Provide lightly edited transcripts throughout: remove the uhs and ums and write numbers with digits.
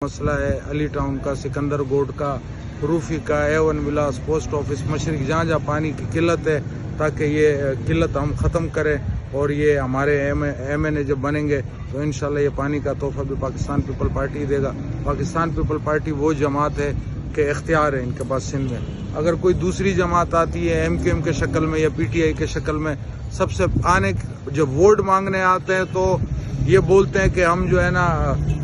मसला है, अली टाउन का, सिकंदर गोड का, रूफी का, A1 विलास, पोस्ट ऑफिस, मशरिक, जहाँ जहाँ पानी की किल्लत है, ताकि ये किल्लत हम ख़त्म करें और ये हमारे MNA जब बनेंगे तो इंशाल्लाह ये पानी का तोहफा भी पाकिस्तान पीपल पार्टी देगा। पाकिस्तान पीपल पार्टी वो जमात है कि इख्तियार है इनके पास सिंध में। अगर कोई दूसरी जमात आती है MQM के शक्ल में या PTI के शक्ल में, सबसे आने जब वोट मांगने आते हैं तो ये बोलते हैं कि हम जो है ना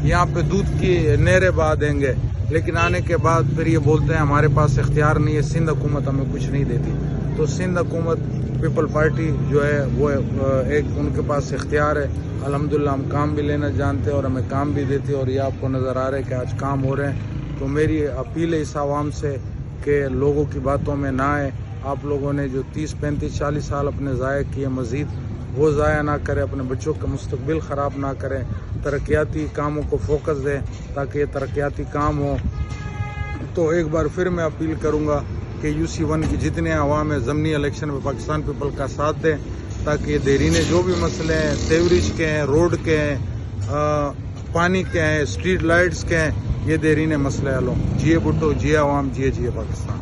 यहाँ पे दूध की नहरें बहा देंगे, लेकिन आने के बाद फिर ये बोलते हैं हमारे पास इख्तियार नहीं है, सिंध हुकूमत हमें कुछ नहीं देती। तो सिंध हुकूमत पीपल पार्टी जो है वो एक उनके पास इख्तियार है। अल्हम्दुलिल्लाह हम काम भी लेना जानते हैं और हमें काम भी देते हैं और ये आपको नज़र आ रहा है कि आज काम हो रहे हैं। तो मेरी अपील है इस आवाम से कि लोगों की बातों में ना आए। आप लोगों ने जो 30, 35, 40 साल अपने ज़ाया किए, मज़ीद वो ज़ाया ना करें, अपने बच्चों का मुस्तकबिल ख़राब ना करें, तरक्याती कामों को फोकस दें ताकि ये तरक्याती काम हो। तो एक बार फिर मैं अपील करूँगा कि UC1 की जितने अवाम है ज़मनी इलेक्शन में पाकिस्तान पीपल का साथ दें, ताकि ये देरीने जो भी मसले हैं, सेवरेज के हैं, रोड के हैं, पानी के हैं, स्ट्रीट लाइट्स के हैं, ये देरीने मसले हल हों। जिए भुट्टो, जिए अवाम, जिए पाकिस्तान।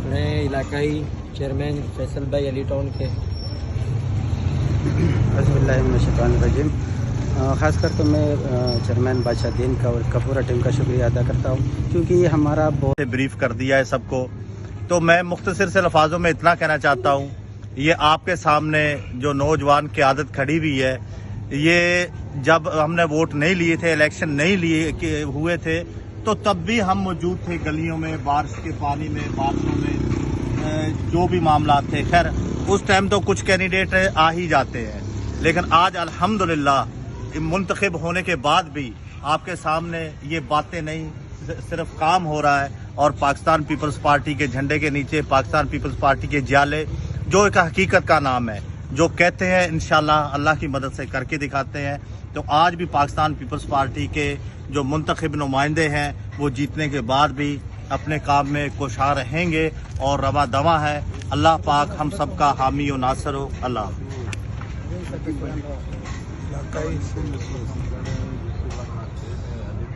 नए इलाकाई चेयरमैन फैसल भाई अली टाउन के रजीम ख़ासकर तो मैं चेयरमैन बादशाह का और पूरा टीम का शुक्रिया अदा करता हूँ, क्योंकि ये हमारा बहुत ब्रीफ कर दिया है सबको। तो मैं मुख्तसर से लफ्ज़ों में इतना कहना चाहता हूँ, ये आपके सामने जो नौजवान की आदत खड़ी हुई है, ये जब हमने वोट नहीं लिए थे, इलेक्शन नहीं लिए हुए थे, तो तब भी हम मौजूद थे गलियों में, बारिश के पानी में, बारिशों में, जो भी मामला थे। खैर उस टाइम तो कुछ कैंडिडेट आ ही जाते हैं, लेकिन आज अल्हम्दुलिल्लाह मुंतखब होने के बाद भी आपके सामने ये बातें नहीं, सिर्फ काम हो रहा है। और पाकिस्तान पीपल्स पार्टी के झंडे के नीचे पाकिस्तान पीपल्स पार्टी के जाले, जो एक हकीकत का नाम है, जो कहते हैं इंशाल्लाह अल्लाह की मदद से करके दिखाते हैं। तो आज भी पाकिस्तान पीपल्स पार्टी के जो मुंतखब नुमाइंदे हैं वो जीतने के बाद भी अपने काम में कोशा रहेंगे और रवा दवा है। अल्लाह पाक हम सबका हामी और नासर हो। अल्लाह।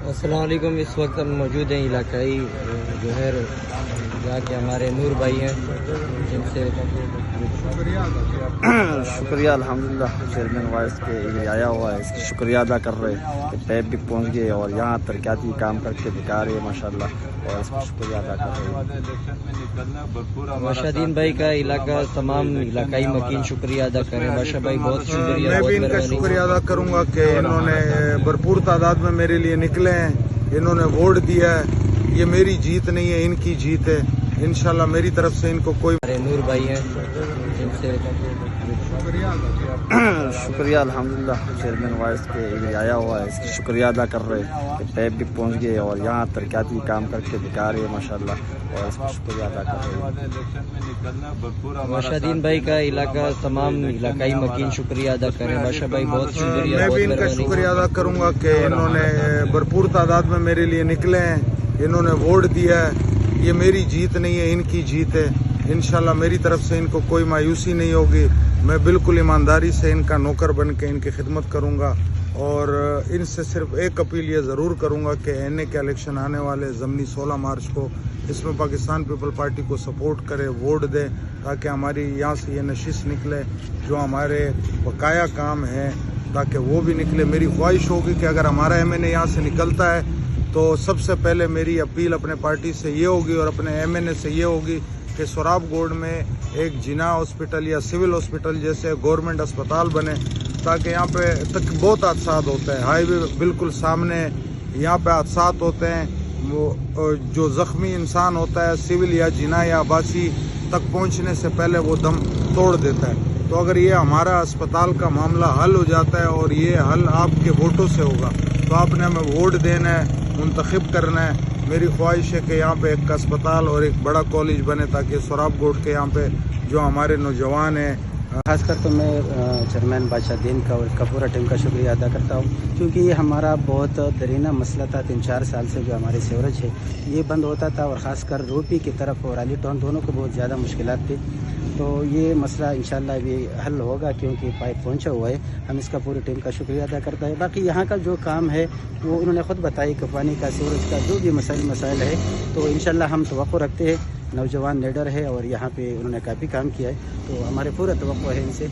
अस्सलाम वालेकुम। इस वक्त हम मौजूद हैं इलाकाई जो है जहाँ के हमारे नूर भाई हैं, जिनसे शुक्रिया अल्हम्दुलिल्लाह चेयरमैन वाइस के ये आया हुआ है, इसकी शुक्रिया अदा कर रहे हैं कि पैप भी पहुँच गए और यहाँ तरक्याती काम करके दिखा रहे हैं माशाल्लाह, और इसका शुक्रिया अदा कर रहे हैं। बादशाह भाई का इलाका तमाम इलाकाई मकीन शुक्रिया अदा करें। बादशाह भाई बहुत शुक्रिया। मैं भी इनका शुक्रिया अदा करूँगा कि इन्होंने भरपूर तादाद में मेरे लिए निकले हैं, इन्होंने वोट दिया है। ये मेरी जीत नहीं है, इनकी जीत है। इंशाल्लाह मेरी तरफ से इनको कोई नूर भाई हैं, जिनसे शुक्रिया अल्हम्दुलिल्लाह चेयरमैन वाइस के ये आया हुआ है, इसकी शुक्रिया अदा कर रहे हैं कि पैप भी पहुँच गए और यहाँ तरक्याती काम करके दिखा रहे हैं माशाल्लाह, और इसका शुक्रिया अदा कर रहे हैं। बादशाह भाई का इलाका तमाम इलाकाई मकीन शुक्रिया अदा करें। बादशाह भाई बहुत शुक्रिया। मैं भी इनका शुक्रिया अदा करूँगा कि इन्होंने भरपूर तादाद में मेरे लिए निकले हैं, इन्होंने वोट दिया है। ये मेरी जीत नहीं है, इनकी जीत है। इंशाल्लाह मेरी तरफ से इनको कोई मायूसी नहीं होगी। मैं बिल्कुल ईमानदारी से इनका नौकर बन के इनकी खिदमत करूँगा और इनसे सिर्फ एक अपील ये ज़रूर करूँगा कि NA के इलेक्शन आने वाले ज़मनी 16 मार्च को, इसमें पाकिस्तान पीपल पार्टी को सपोर्ट करें, वोट दें, ताकि हमारी यहाँ से ये नशिश निकले, जो हमारे बकाया काम हैं ताकि वो भी निकले। मेरी ख्वाहिश होगी कि अगर हमारा MNA यहाँ से निकलता है तो सबसे पहले मेरी अपील अपने पार्टी से ये होगी और अपने MNA से ये होगी कि सोराब गोड में एक जिना हॉस्पिटल या सिविल हॉस्पिटल जैसे गवर्नमेंट अस्पताल बने, ताकि यहाँ पे तक बहुत हादसा होते हैं, हाईवे बिल्कुल सामने यहाँ पे हादसा होते हैं। वो जो ज़ख्मी इंसान होता है सिविल या जिना या आबासी तक पहुँचने से पहले वो दम तोड़ देता है। तो अगर ये हमारा अस्पताल का मामला हल हो जाता है और ये हल आपके वोटों से होगा, तो आपने हमें वोट देना है, मुंतखब करना है। मेरी ख्वाहिश है कि यहाँ पे एक अस्पताल और एक बड़ा कॉलेज बने, ताकि सोराब गोड के यहाँ पे जो हमारे नौजवान हैं, खासकर तो मैं चेयरमैन बादशाह का और इसका पूरा टीम का शुक्रिया अदा करता हूँ, क्योंकि ये हमारा बहुत दरीना मसला था। 3-4 साल से जो हमारे सीवरेज है ये बंद होता था, और ख़ासकर रोपी की तरफ और अली टाउन दोनों को बहुत ज़्यादा मुश्किलात थी। तो ये मसला इंशाल्लाह भी हल होगा, क्योंकि पाइप पहुंचा हुआ है। हम इसका पूरी टीम का शुक्रिया अदा करता है। बाकी यहाँ का जो काम है वो उन्होंने ख़ुद बताया कि पानी का, सूरज का जो भी मसाइल है, तो इंशाल्लाह हम तवक्को रखते हैं। नौजवान लीडर है और यहाँ पे उन्होंने काफ़ी काम किया है, तो हमारे पूरा तवक्को है इनसे।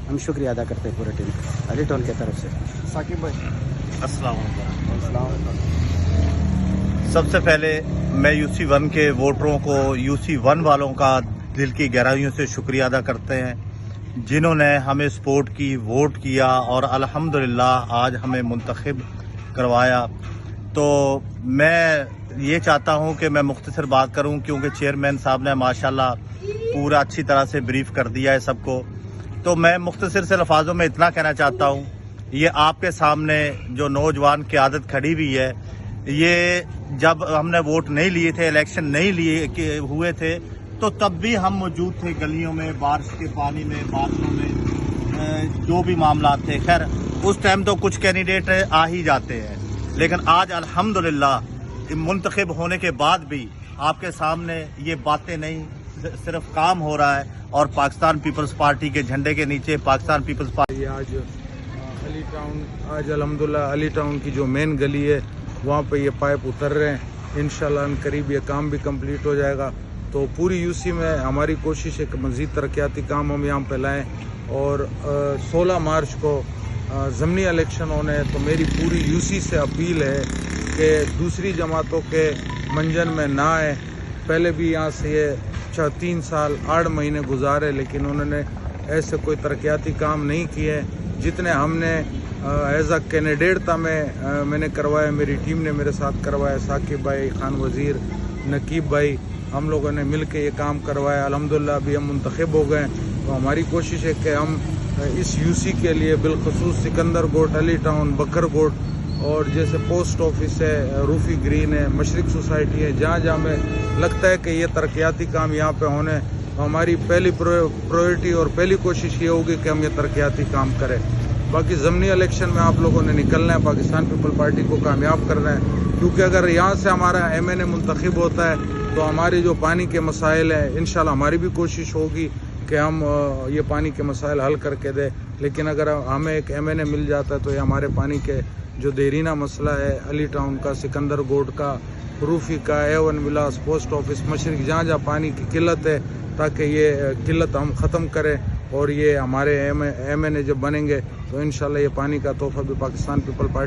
हम शुक्रिया अदा करते हैं पूरे टीम का, अली टाउन की तरफ से। साकिब भाई, अस्सलाम वालेकुम। सबसे पहले मैं UC1 के वोटरों को, UC1 वालों का दिल की गहराइयों से शुक्रिया अदा करते हैं, जिन्होंने हमें सपोर्ट की, वोट किया और अल्हम्दुलिल्लाह आज हमें मुंतखब करवाया। तो मैं ये चाहता हूं कि मैं मुख्तसर बात करूं, क्योंकि चेयरमैन साहब ने माशाल्लाह पूरा अच्छी तरह से ब्रीफ कर दिया है सबको। तो मैं मुख्तसर से लफाजों में इतना कहना चाहता हूं, ये आपके सामने जो नौजवान क़यादत खड़ी हुई है, ये जब हमने वोट नहीं लिए थे, इलेक्शन नहीं लिए हुए थे, तो तब भी हम मौजूद थे गलियों में, बारिश के पानी में, बादलों में, जो भी मामला थे। खैर उस टाइम तो कुछ कैंडिडेट आ ही जाते हैं, लेकिन आज अल्हम्दुलिल्लाह मुंतखब होने के बाद भी आपके सामने ये बातें नहीं, सिर्फ काम हो रहा है। और पाकिस्तान पीपल्स पार्टी के झंडे के नीचे पाकिस्तान पीपल्स पार्टी आज अली टाउन, आज अल्हम्दुलिल्लाह अली टाउन की जो मेन गली है वहाँ पे ये पाइप उतर रहे हैं। इंशाल्लाह करीब ये काम भी कंप्लीट हो जाएगा। तो पूरी UC में हमारी कोशिश है कि मज़ीद तरक्याती काम हम यहाँ पे लाएँ। और 16 मार्च को ज़मनी इलेक्शन होने हैं, तो मेरी पूरी UC से अपील है कि दूसरी जमातों के मंजन में ना आए। पहले भी यहाँ से ये 3 साल 8 महीने गुजारे, लेकिन उन्होंने ऐसे कोई तरक्याती काम नहीं किए जितने हमने एज अ कैंडिडेट था मैंने करवाया, मेरी टीम ने मेरे साथ करवाया। साकिब भाई, खान वज़ीर, नकीब भाई, हम लोगों ने मिल के ये काम करवाया। अल्हम्दुलिल्लाह अभी हम मुंतखब हो गए। तो हमारी कोशिश है कि हम इस UC के लिए बिलखसूस सिकंदर गोट, अली टाउन, बकर गोट और जैसे पोस्ट ऑफिस है, रूफी ग्रीन है, मशरिक सोसाइटी है, जहाँ जहाँ में लगता है कि ये तरक्याती काम यहाँ पे होने, तो हमारी पहली प्रायोरिटी और पहली कोशिश ये होगी कि हम ये तरक्याती काम करें। बाकी ज़मनी इलेक्शन में आप लोगों ने निकलना है, पाकिस्तान पीपल पार्टी को कामयाब करना है, क्योंकि अगर यहाँ से हमारा MNA मुंतखब होता है तो हमारे जो पानी के मसाइल हैं, इंशाल्लाह हमारी भी कोशिश होगी कि हम ये पानी के मसाइल हल करके दें। लेकिन अगर हमें एक MNA मिल जाता है तो ये हमारे पानी के जो देरीना मसला है, अली टाउन का, सिकंदर गोट का, रूफी का, A1 विलास, पोस्ट ऑफिस, मशरिक, जहाँ जहाँ पानी की किल्लत है, ताकि ये किल्लत हम ख़त्म करें। और ये हमारे MNA जब बनेंगे तो इंशाल्लाह ये पानी का तोहफ़ा भी पाकिस्तान पीपल पार्टी